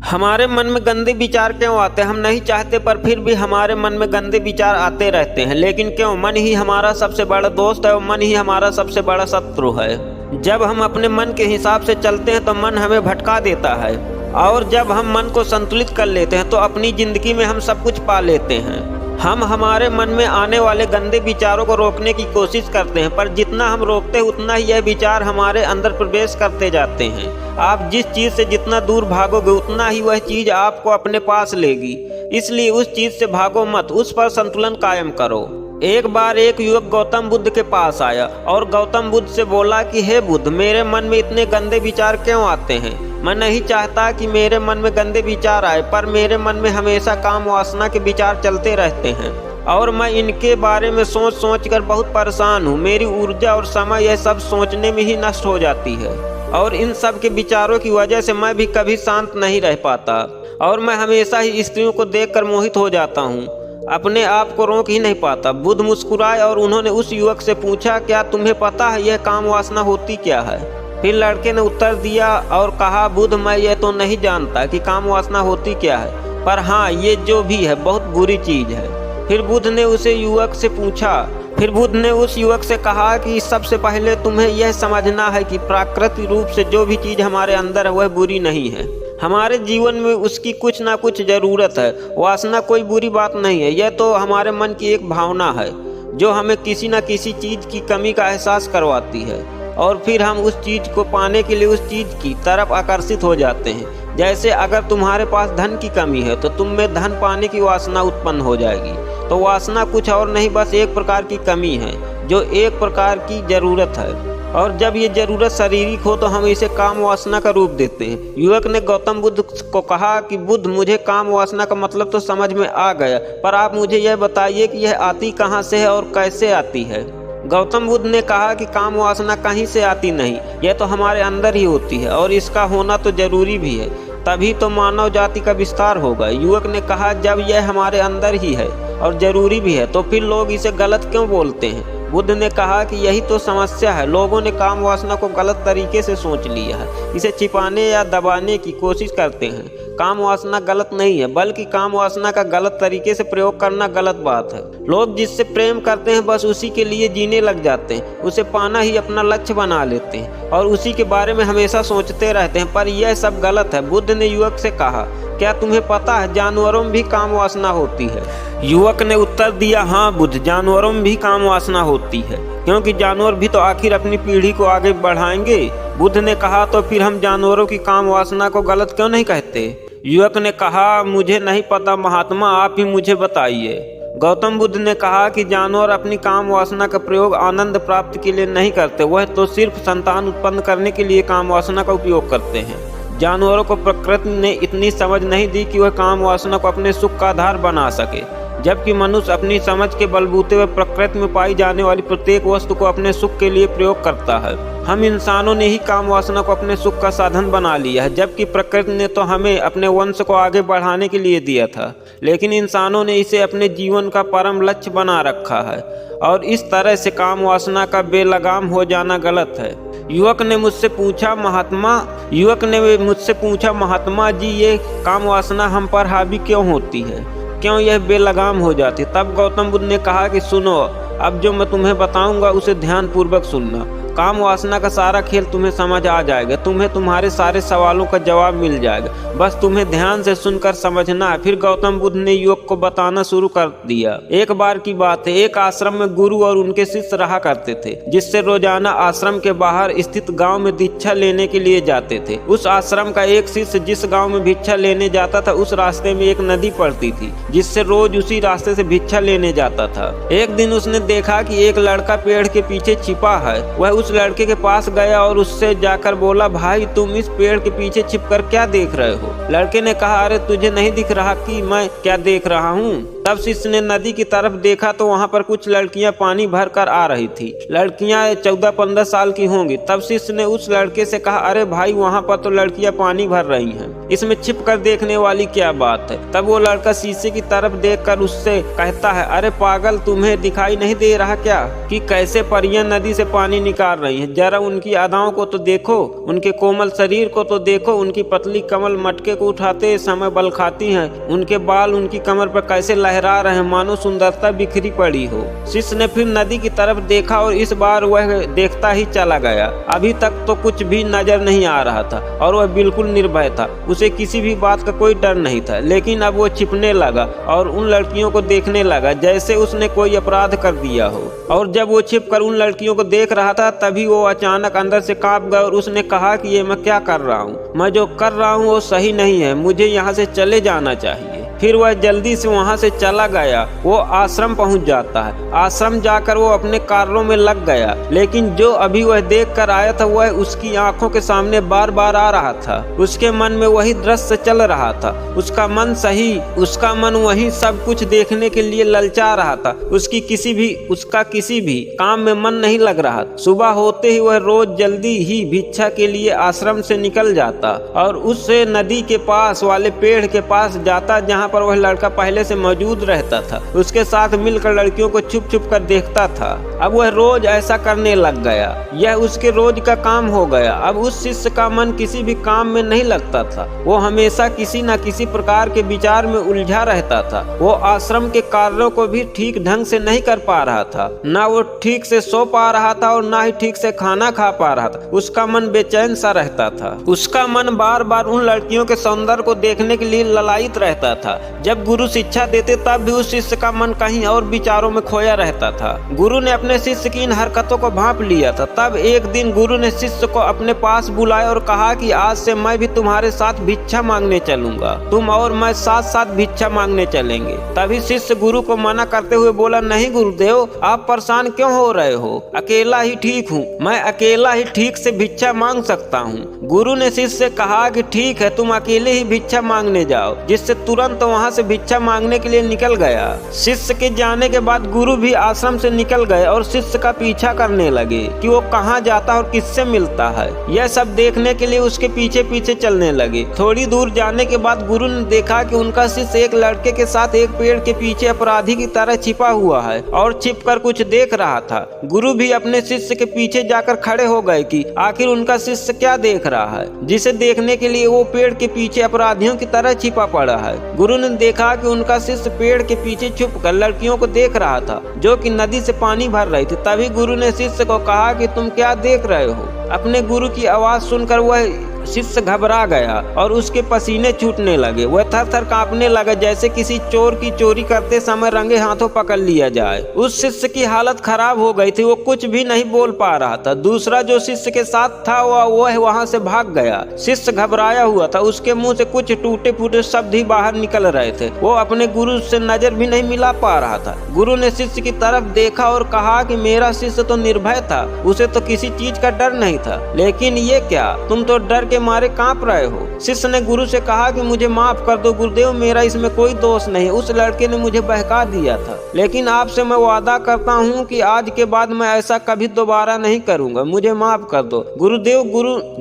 हमारे मन में गंदे विचार क्यों आते हैं? हम नहीं चाहते पर फिर भी हमारे मन में गंदे विचार आते रहते हैं। लेकिन क्यों? मन ही हमारा सबसे बड़ा दोस्त है और मन ही हमारा सबसे बड़ा शत्रु है। जब हम अपने मन के हिसाब से चलते हैं तो मन हमें भटका देता है, और जब हम मन को संतुलित कर लेते हैं तो अपनी जिंदगी में हम सब कुछ पा लेते हैं। हम हमारे मन में आने वाले गंदे विचारों को रोकने की कोशिश करते हैं, पर जितना हम रोकते हैं उतना ही यह विचार हमारे अंदर प्रवेश करते जाते हैं। आप जिस चीज़ से जितना दूर भागोगे उतना ही वह चीज़ आपको अपने पास लेगी। इसलिए उस चीज़ से भागो मत, उस पर संतुलन कायम करो। एक बार एक युवक गौतम बुद्ध के पास आया और गौतम बुद्ध से बोला कि हे बुद्ध, मेरे मन में इतने गंदे विचार क्यों आते हैं? मैं नहीं चाहता कि मेरे मन में गंदे विचार आए, पर मेरे मन में हमेशा काम वासना के विचार चलते रहते हैं और मैं इनके बारे में सोच सोच कर बहुत परेशान हूँ। मेरी ऊर्जा और समय यह सब सोचने में ही नष्ट हो जाती है, और इन सब के विचारों की वजह से मैं भी कभी शांत नहीं रह पाता, और मैं हमेशा ही स्त्रियों को देखकर मोहित हो जाता हूँ, अपने आप को रोक ही नहीं पाता। बुद्ध मुस्कुराए और उन्होंने उस युवक से पूछा, क्या तुम्हें पता है यह काम वासना होती क्या है? फिर लड़के ने उत्तर दिया और कहा, बुद्ध, मैं यह तो नहीं जानता कि काम वासना होती क्या है, पर हाँ, ये जो भी है बहुत बुरी चीज़ है। फिर बुद्ध ने उस युवक से कहा कि सबसे पहले तुम्हें यह समझना है कि प्राकृतिक रूप से जो भी चीज़ हमारे अंदर है वह बुरी नहीं है। हमारे जीवन में उसकी कुछ ना कुछ ज़रूरत है। वासना कोई बुरी बात नहीं है, यह तो हमारे मन की एक भावना है जो हमें किसी न किसी चीज़ की कमी का एहसास करवाती है, और फिर हम उस चीज़ को पाने के लिए उस चीज़ की तरफ आकर्षित हो जाते हैं। जैसे अगर तुम्हारे पास धन की कमी है तो तुम में धन पाने की वासना उत्पन्न हो जाएगी। तो वासना कुछ और नहीं, बस एक प्रकार की कमी है जो एक प्रकार की ज़रूरत है, और जब ये ज़रूरत शारीरिक हो तो हम इसे काम वासना का रूप देते हैं। युवक ने गौतम बुद्ध को कहा कि बुद्ध, मुझे काम वासना का मतलब तो समझ में आ गया, पर आप मुझे यह बताइए कि यह आती कहाँ से है और कैसे आती है? गौतम बुद्ध ने कहा कि काम वासना कहीं से आती नहीं, यह तो हमारे अंदर ही होती है, और इसका होना तो जरूरी भी है, तभी तो मानव जाति का विस्तार होगा। युवक ने कहा, जब यह हमारे अंदर ही है और जरूरी भी है तो फिर लोग इसे गलत क्यों बोलते हैं? बुद्ध ने कहा कि यही तो समस्या है, लोगों ने काम वासना को गलत तरीके से सोच लिया है, इसे छिपाने या दबाने की कोशिश करते हैं। काम वासना गलत नहीं है, बल्कि काम वासना का गलत तरीके से प्रयोग करना गलत बात है। लोग जिससे प्रेम करते हैं बस उसी के लिए जीने लग जाते हैं, उसे पाना ही अपना लक्ष्य बना लेते हैं और उसी के बारे में हमेशा सोचते रहते हैं, पर यह सब गलत है। बुद्ध ने युवक से कहा, क्या तुम्हें पता है जानवरों में भी काम वासना होती है? युवक ने उत्तर दिया, हाँ बुद्ध, जानवरों में भी काम वासना होती है, क्योंकि जानवर भी तो आखिर अपनी पीढ़ी को आगे बढ़ाएंगे। बुद्ध ने कहा, तो फिर हम जानवरों की काम वासना को गलत क्यों नहीं कहते? युवक ने कहा, मुझे नहीं पता महात्मा, आप ही मुझे बताइए। गौतम बुद्ध ने कहा कि जानवर अपनी काम वासना का प्रयोग आनंद प्राप्ति के लिए नहीं करते, वह तो सिर्फ संतान उत्पन्न करने के लिए काम वासना का उपयोग करते हैं। जानवरों को प्रकृति ने इतनी समझ नहीं दी कि वह काम वासना को अपने सुख का आधार बना सके, जबकि मनुष्य अपनी समझ के बलबूते व प्रकृति में पाई जाने वाली प्रत्येक वस्तु को अपने सुख के लिए प्रयोग करता है। हम इंसानों ने ही काम वासना को अपने सुख का साधन बना लिया है, जबकि प्रकृति ने तो हमें अपने वंश को आगे बढ़ाने के लिए दिया था, लेकिन इंसानों ने इसे अपने जीवन का परम लक्ष्य बना रखा है, और इस तरह से काम वासना का बेलगाम हो जाना गलत है। युवक ने मुझसे पूछा, महात्मा जी, ये काम वासना हम पर हावी क्यों होती है, क्यों यह बेलगाम हो जाती? तब गौतम बुद्ध ने कहा कि सुनो, अब जो मैं तुम्हें बताऊंगा उसे ध्यान पूर्वक सुनना। काम वासना का सारा खेल तुम्हें समझ आ जाएगा, तुम्हें तुम्हारे सारे सवालों का जवाब मिल जाएगा, बस तुम्हें ध्यान से सुनकर समझना है। फिर गौतम बुद्ध ने युवक को बताना शुरू कर दिया। एक बार की बात है, एक आश्रम में गुरु और उनके शिष्य रहा करते थे, जिससे रोजाना आश्रम के बाहर स्थित गांव में दीक्षा लेने के लिए जाते थे। उस आश्रम का एक शिष्य जिस गाँव में भिक्षा लेने जाता था, उस रास्ते में एक नदी पड़ती थी, जिससे रोज उसी रास्ते से भिक्षा लेने जाता था। एक दिन उसने देखा कि एक लड़का पेड़ के पीछे छिपा है। वह उस लड़के के पास गया और उससे जाकर बोला, भाई तुम इस पेड़ के पीछे छिपकर क्या देख रहे हो? लड़के ने कहा, अरे तुझे नहीं दिख रहा कि मैं क्या देख रहा हूँ? तब शिष्य ने नदी की तरफ देखा तो वहाँ पर कुछ लड़कियां पानी भर कर आ रही थी। लड़कियां 14-15 साल की होंगी। तब शिष्य ने उस लड़के से कहा, अरे भाई, वहाँ पर तो लड़कियां पानी भर रही हैं, इसमें छिप कर देखने वाली क्या बात है। तब वो लड़का शीशे की तरफ देखकर उससे कहता है, अरे पागल, तुम्हें दिखाई नहीं दे रहा क्या कि कैसे परियां नदी से पानी निकाल रही हैं? जरा उनकी अदाओं को तो देखो, उनके कोमल शरीर को तो देखो, उनकी पतली कमल मटके को उठाते समय बल खाती हैं, उनके बाल उनकी कमर पर कैसे लहरा रहे हैं, मानो सुंदरता बिखरी पड़ी हो। शिष्य ने फिर नदी की तरफ देखा और इस बार वह देखता ही चला गया। अभी तक तो कुछ भी नजर नहीं आ रहा था और वह बिल्कुल निर्भय था, उसे किसी भी बात का कोई डर नहीं था। लेकिन अब वो छिपने लगा और उन लड़कियों को देखने लगा जैसे उसने कोई अपराध कर दिया हो। और जब वो छिपकर उन लड़कियों को देख रहा था तभी वो अचानक अंदर से कांप गया और उसने कहा कि ये मैं क्या कर रहा हूँ, मैं जो कर रहा हूँ वो सही नहीं है, मुझे यहाँ से चले जाना चाहिए। फिर वह जल्दी से वहाँ से चला गया। वो आश्रम पहुँच जाता है। आश्रम जाकर वो अपने कार्यों में लग गया। लेकिन जो अभी वह देख कर आया था वह उसकी आंखों के सामने बार बार आ रहा था। उसके मन में वही दृश्य चल रहा था। उसका मन वही सब कुछ देखने के लिए ललचा रहा था। उसका किसी भी काम में मन नहीं लग रहा। सुबह होते ही वह रोज जल्दी ही भिक्षा के लिए आश्रम से निकल जाता और उससे नदी के पास वाले पेड़ के पास जाता जहाँ पर वह लड़का पहले से मौजूद रहता था। उसके साथ मिलकर लड़कियों को छुप छुप कर देखता था। अब वह रोज ऐसा करने लग गया। यह उसके रोज का काम हो गया। अब उस शिष्य का मन किसी भी काम में नहीं लगता था। वो हमेशा किसी न किसी प्रकार के विचार में उलझा रहता था। वो आश्रम के कार्यों को भी ठीक ढंग से नहीं कर पा रहा था। न वो ठीक से सो पा रहा था और न ही ठीक से खाना खा पा रहा था। उसका मन बेचैन सा रहता था। उसका मन बार बार उन लड़कियों के सौंदर्य को देखने के लिए ललायित रहता था। जब गुरु शिक्षा देते तब भी उस शिष्य का मन कहीं और विचारों में खोया रहता था। गुरु ने अपने शिष्य की इन हरकतों को भांप लिया था। तब एक दिन गुरु ने शिष्य को अपने पास बुलाया और कहा कि आज से मैं भी तुम्हारे साथ भिक्षा मांगने चलूंगा। तुम और मैं साथ साथ भिक्षा मांगने चलेंगे। तभी शिष्य गुरु को मना करते हुए बोला, नहीं गुरुदेव, आप परेशान क्यों हो रहे हो? अकेला ही ठीक हूँ, मैं अकेला ही ठीक से भिक्षा मांग सकता हूँ। गुरु ने शिष्य से कहा कि ठीक है, तुम अकेले ही भिक्षा मांगने जाओ। जिससे तुरंत वहाँ से भिक्षा मांगने के लिए निकल गया। शिष्य के जाने के बाद गुरु भी आश्रम से निकल गए और शिष्य का पीछा करने लगे कि वो कहाँ जाता और किससे मिलता है। यह सब देखने के लिए उसके पीछे पीछे चलने लगे। थोड़ी दूर जाने के बाद गुरु ने देखा कि उनका शिष्य एक लड़के के साथ एक पेड़ के पीछे अपराधी की तरह छिपा हुआ है और छिपकर कुछ देख रहा था। गुरु भी अपने शिष्य के पीछे जाकर खड़े हो गए कि आखिर उनका शिष्य क्या देख रहा है, जिसे देखने के लिए वो पेड़ के पीछे अपराधियों की तरह छिपा पड़ा है। गुरु ने देखा कि उनका शिष्य पेड़ के पीछे छुपकर लड़कियों को देख रहा था जो कि नदी से पानी भर रही थी। तभी गुरु ने शिष्य को कहा कि तुम क्या देख रहे हो? अपने गुरु की आवाज सुनकर वह शिष्य घबरा गया और उसके पसीने छूटने लगे। वह थर थर कांपने लगा जैसे किसी चोर की चोरी करते समय रंगे हाथों पकड़ लिया जाए। उस शिष्य की हालत खराब हो गई थी। वो कुछ भी नहीं बोल पा रहा था। दूसरा जो शिष्य के साथ था वह वहां से भाग गया। शिष्य घबराया हुआ था। उसके मुंह से कुछ टूटे फूटे शब्द ही बाहर निकल रहे थे। वो अपने गुरु से नजर भी नहीं मिला पा रहा था। गुरु ने शिष्य की तरफ देखा और कहा कि मेरा शिष्य तो निर्भय था, उसे तो किसी चीज का डर नहीं था, लेकिन ये क्या, तुम तो डर के मारे कांप रहे हो। शिष्य ने गुरु से कहा कि मुझे माफ कर दो गुरुदेव, मेरा इसमें कोई दोष नहीं। उस लड़के ने मुझे बहका दिया था, लेकिन आपसे मैं वादा करता हूँ कि आज के बाद मैं ऐसा कभी दोबारा नहीं करूँगा, मुझे माफ कर दो गुरुदेव।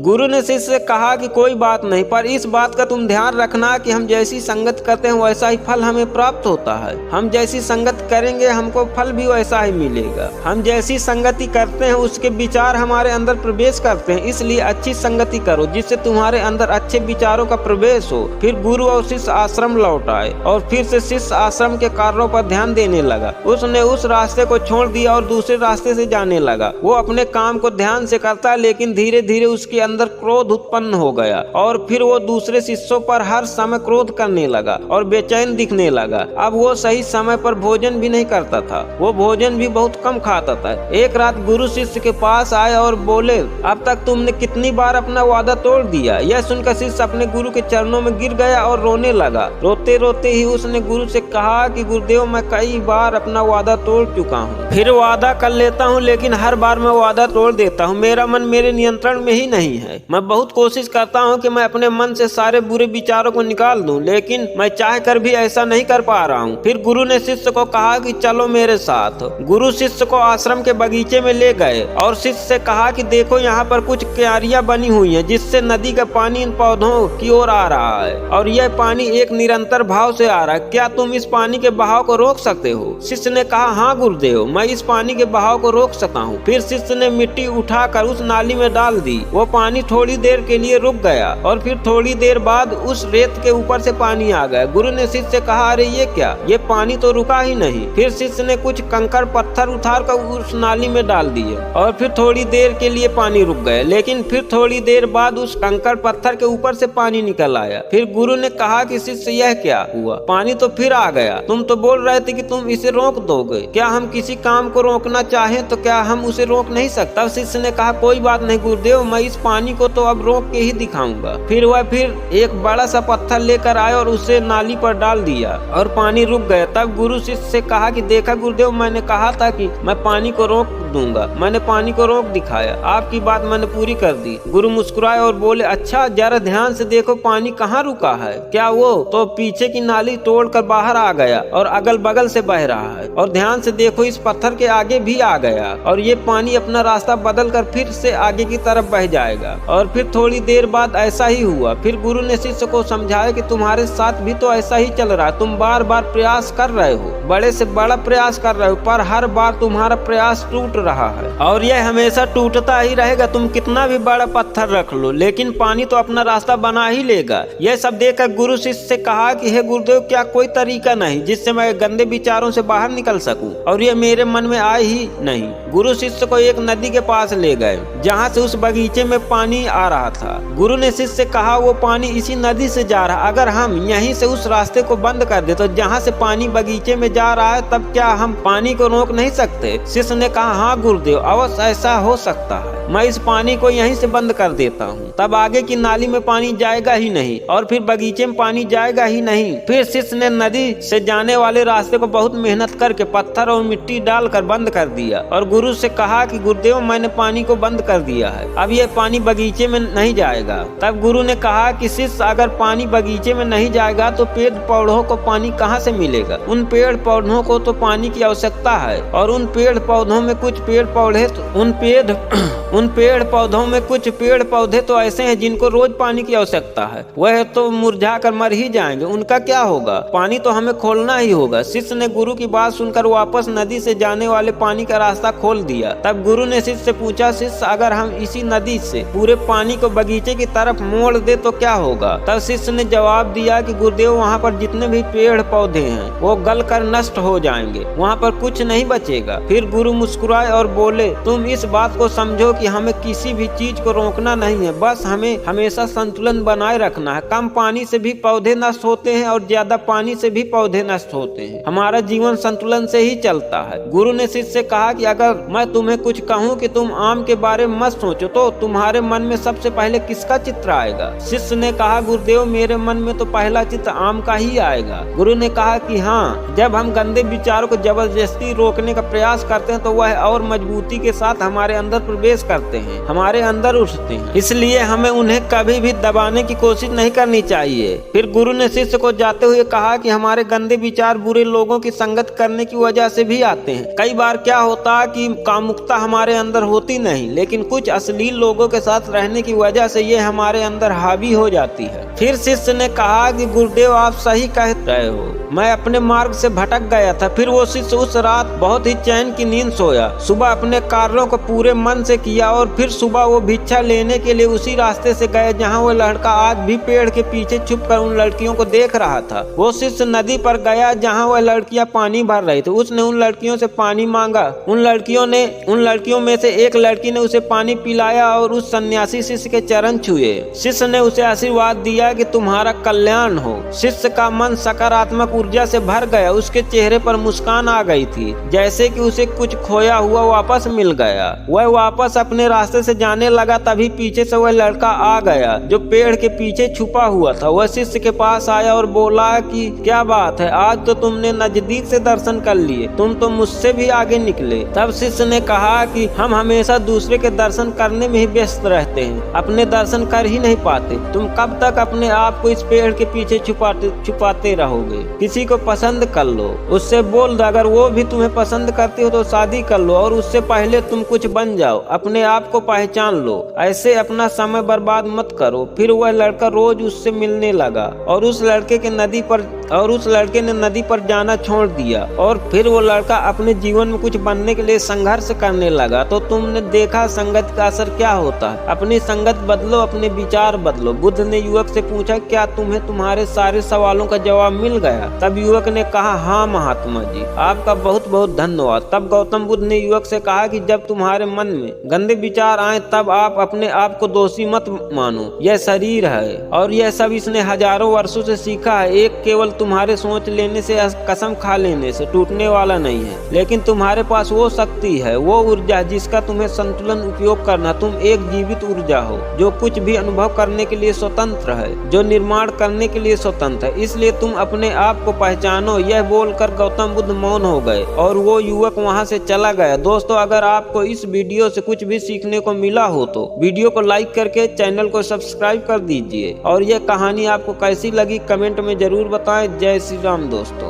गुरु ने शिष्य से कहा कि कोई बात नहीं, पर इस बात का तुम ध्यान रखना कि हम जैसी संगत करते हैं वैसा ही फल हमें प्राप्त होता है। हम जैसी संगत करेंगे हमको फल भी वैसा ही मिलेगा। हम जैसी संगति करते हैं उसके विचार हमारे अंदर प्रवेश करते हैं, इसलिए अच्छी संगति करो जिससे तुम्हारे अंदर अच्छे विचारों का प्रवेश हो। फिर गुरु और शिष्य आश्रम लौट आए और फिर से शिष्य आश्रम के कार्यों पर ध्यान देने लगा। उसने उस रास्ते को छोड़ दिया और दूसरे रास्ते से जाने लगा। वो अपने काम को ध्यान से करता, लेकिन धीरे धीरे उसके अंदर क्रोध उत्पन्न हो गया और फिर वो दूसरे शिष्यों पर हर समय क्रोध करने लगा और बेचैन दिखने लगा। अब वो सही समय पर भोजन भी नहीं करता था, वो भोजन भी बहुत कम खाता था। एक रात गुरु शिष्य के पास आए और बोले, अब तक तुमने कितनी बार अपना वादा तोड़ तोड़ दिया। यह सुनकर शिष्य अपने गुरु के चरणों में गिर गया और रोने लगा। रोते रोते ही उसने गुरु से कहा कि गुरुदेव, मैं कई बार अपना वादा तोड़ चुका हूँ, फिर वादा कर लेता हूँ, लेकिन हर बार मैं वादा तोड़ देता हूँ। मेरा मन मेरे नियंत्रण में ही नहीं है। मैं बहुत कोशिश करता हूँ कि मैं अपने मन से सारे बुरे विचारों को निकाल दूं, लेकिन मैं चाह कर भी ऐसा नहीं कर पा रहा हूँ। फिर गुरु ने शिष्य को कहा कि चलो मेरे साथ। गुरु शिष्य को आश्रम के बगीचे में ले गए और शिष्य से कहा कि देखो, यहाँ पर कुछ क्यारियां बनी हुई हैं, जिससे नदी का पानी इन पौधों की ओर आ रहा है और यह पानी एक निरंतर भाव से आ रहा है। क्या तुम इस पानी के बहाव को रोक सकते हो? शिष्य ने कहा, हाँ गुरुदेव, मैं इस पानी के बहाव को रोक सकता हूँ। फिर शिष्य ने मिट्टी उठाकर उस नाली में डाल दी। वो पानी थोड़ी देर के लिए रुक गया और फिर थोड़ी देर बाद उस रेत के ऊपर से पानी आ गया। गुरु ने शिष्य से कहा, अरे ये क्या, ये पानी तो रुका ही नहीं। फिर शिष्य ने कुछ कंकड़ पत्थर उठाकर उस नाली में डाल दिए और फिर थोड़ी देर के लिए पानी रुक गया, लेकिन फिर थोड़ी देर बाद उस कंकड़ पत्थर के ऊपर से पानी निकल आया। फिर गुरु ने कहा कि शिष्य, यह क्या हुआ? पानी तो फिर आ गया। तुम तो बोल रहे थे कि तुम इसे रोक दोगे। क्या हम किसी काम को रोकना चाहें तो क्या हम उसे रोक नहीं सकता? शिष्य ने कहा, कोई बात नहीं गुरुदेव, मैं इस पानी को तो अब रोक के ही दिखाऊंगा। फिर वह एक बड़ा सा पत्थर लेकर आए और उसे नाली पर डाल दिया और पानी रुक गया। तब गुरु शिष्य से कहा कि देखा गुरुदेव, मैंने कहा था कि मैं पानी को रोक दूंगा, मैंने पानी को रोक दिखाया, आपकी बात मैंने पूरी कर दी। गुरु मुस्कुराए और बोले, अच्छा जरा ध्यान से देखो पानी कहाँ रुका है। क्या वो तो पीछे की नाली तोड़कर बाहर आ गया और अगल बगल से बह रहा है, और ध्यान से देखो इस पत्थर के आगे भी आ गया और ये पानी अपना रास्ता बदल कर फिर से आगे की तरफ बह जाएगा। और फिर थोड़ी देर बाद ऐसा ही हुआ। फिर गुरु ने शिष्य को समझाया कि तुम्हारे साथ भी तो ऐसा ही चल रहा है। तुम बार बार प्रयास कर रहे हो, बड़े से बड़ा प्रयास कर रहे हो, पर हर बार तुम्हारा प्रयास टूट रहा है और यह हमेशा टूटता ही रहेगा। तुम कितना भी बड़ा पत्थर रख लो, लेकिन पानी तो अपना रास्ता बना ही लेगा। यह सब देखकर गुरु शिष्य से कहा कि हे गुरुदेव, क्या कोई तरीका नहीं जिससे मैं गंदे विचारों से बाहर निकल सकूं और ये मेरे मन में आए ही नहीं। गुरु शिष्य को एक नदी के पास ले गए जहाँ से उस बगीचे में पानी आ रहा था। गुरु ने शिष्य से कहा, वो पानी इसी नदी से जा रहा, अगर हम यहीं से उस रास्ते को बंद कर दे तो जहाँ से पानी बगीचे में जा रहा है, तब क्या हम पानी को रोक नहीं सकते? शिष्य ने कहा, हाँ गुरुदेव, अवश्य ऐसा हो सकता है। मैं इस पानी को यहीं से बंद कर देता हूँ, तब आगे की नाली में पानी जाएगा ही नहीं और फिर बगीचे में पानी जाएगा ही नहीं। फिर शिष्य ने नदी से जाने वाले रास्ते को बहुत मेहनत करके पत्थर और मिट्टी डालकर बंद कर दिया और गुरु से कहा कि गुरुदेव, मैंने पानी को बंद कर दिया है, अब यह पानी बगीचे में नहीं जाएगा। तब गुरु ने कहा कि शिष्य, अगर पानी बगीचे में नहीं जाएगा तो पेड़ पौधों को पानी कहाँ से मिलेगा? उन पेड़ पौधों को तो पानी की आवश्यकता है और उन पेड़ पौधों में कुछ पेड़ पौधे तो ऐसे हैं जिनको रोज पानी की आवश्यकता है, वह तो मुरझा कर मर ही जाएंगे, उनका क्या होगा? पानी तो हमें खोलना ही होगा। शिष्य ने गुरु की बात सुनकर वापस नदी से जाने वाले पानी का रास्ता खोल दिया। तब गुरु ने शिष्य से पूछा, शिष्य, अगर हम इसी नदी से पूरे पानी को बगीचे की तरफ मोड़ दे तो क्या होगा? तब शिष्य ने जवाब दिया कि गुरुदेव, वहाँ पर जितने भी पेड़ पौधे हैं वो गल कर नष्ट हो जाएंगे, वहाँ पर कुछ नहीं बचेगा। फिर गुरु मुस्कुराए और बोले, तुम इस बात को समझो कि हमें किसी भी चीज को रोकना नहीं है, बस हमें हमेशा संतुलन बनाए रखना है। कम पानी से भी पौधे नष्ट होते हैं और ज्यादा पानी से भी पौधे नष्ट होते हैं। हमारा जीवन संतुलन से ही चलता है। गुरु ने शिष्य से कहा कि अगर मैं तुम्हें कुछ कहूँ कि तुम आम के बारे में मत सोचो, तो तुम्हारे मन में सबसे पहले किसका चित्र आएगा? शिष्य ने कहा, गुरुदेव, मेरे मन में तो पहला चित्र आम का ही आएगा। गुरु ने कहा कि हाँ, जब हम गंदे विचारों को जबरदस्ती रोकने का प्रयास करते हैं तो वह और मजबूती के साथ हमारे अंदर प्रवेश करते हैं, हमारे अंदर उठते हैं, इसलिए हमें उन्हें कभी भी दबाने की कोशिश नहीं करनी चाहिए। फिर गुरु ने शिष्य को जाते हुए कहा कि हमारे गंदे विचार बुरे लोगों की संगत करने की वजह से भी आते हैं। कई बार क्या होता है कि कामुकता हमारे अंदर होती नहीं, लेकिन कुछ अश्लील लोगों के साथ रहने की वजह से ये हमारे अंदर हावी हो जाती है। फिर शिष्य ने कहा कि गुरुदेव, आप सही कह रहे हो, मैं अपने मार्ग से भटक गया था। फिर वो शिष्य उस रात बहुत ही चैन की नींद सोया। सुबह अपने कार्यों को पूरे मन से किया और फिर सुबह वो भिक्षा लेने के लिए उसी रास्ते से गए जहाँ वो लड़का आज भी पेड़ के पीछे छुपकर उन लड़कियों को देख रहा था। वो शिष्य नदी पर गया जहाँ वह लड़कियां पानी भर रही थी। उसने उन लड़कियों से पानी मांगा। उन लड़कियों में से एक लड़की ने उसे पानी पिलाया और उस सन्यासी शिष्य के चरण छुए। शिष्य ने उसे आशीर्वाद दिया कि तुम्हारा कल्याण हो। शिष्य का मन सकारात्मक ऊर्जा से भर गया। उसके चेहरे पर मुस्कान आ गई थी, जैसे कि उसे कुछ खोया हुआ वापस मिल गया। वह वापस अपने रास्ते से जाने लगा तभी पीछे से वह लड़का आ गया जो पेड़ के पीछे छुपा हुआ था। वह शिष्य के पास आया और बोला कि क्या बात है, आज तो तुमने नजदीक से दर्शन कर लिए, तुम तो मुझसे भी आगे निकले। तब शिष्य ने कहा कि हम हमेशा दूसरे के दर्शन करने में ही व्यस्त रहते हैं, अपने दर्शन कर ही नहीं पाते। तुम कब तक अपने आप को इस पेड़ के पीछे छुपाते रहोगे? किसी को पसंद कर लो, उससे बोल दो, अगर वो भी तुम्हें पसंद करती हो तो शादी कर लो और उससे पहले तुम कुछ बन जाओ, अपने आप को पहचान लो, ऐसे अपना समय बर्बाद मत करो। फिर वह लड़का रोज उससे मिलने लगा और उस लड़के ने नदी पर जाना छोड़ दिया और फिर वो लड़का अपने जीवन में कुछ बनने के लिए संघर्ष करने लगा। तो तुमने देखा संगत का असर क्या होता है। अपनी संगत बदलो, अपने विचार बदलो। बुद्ध ने युवक से पूछा, क्या तुम्हें तुम्हारे सारे सवालों का जवाब मिल गया? तब युवक ने कहा, हाँ महात्मा जी, आपका बहुत बहुत धन्यवाद। तब गौतम बुद्ध ने युवक से कहा कि जब तुम्हारे मन में गंदे विचार आए तब आप अपने आप को दोषी मत मानो। यह शरीर है और यह सब इसने हजारों वर्षों से सीखा है। एक केवल तुम्हारे सोच लेने से, कसम खा लेने से टूटने वाला नहीं है, लेकिन तुम्हारे पास वो शक्ति है, वो ऊर्जा जिसका तुम्हें संतुलन उपयोग करना। तुम एक जीवित ऊर्जा हो जो कुछ भी अनुभव करने के लिए स्वतंत्र है, जो निर्माण करने के लिए स्वतंत्र है। इसलिए तुम अपने आप को पहचानो। यह बोलकर गौतम बुद्ध मौन हो गए और वो युवक वहां से चला गया। दोस्तों, अगर आपको इस वीडियो से कुछ भी सीखने को मिला हो तो वीडियो को लाइक करके चैनल को सब्सक्राइब कर दीजिए और यह कहानी आपको कैसी लगी कमेंट में जरूर बताएं। जय श्री राम दोस्तों।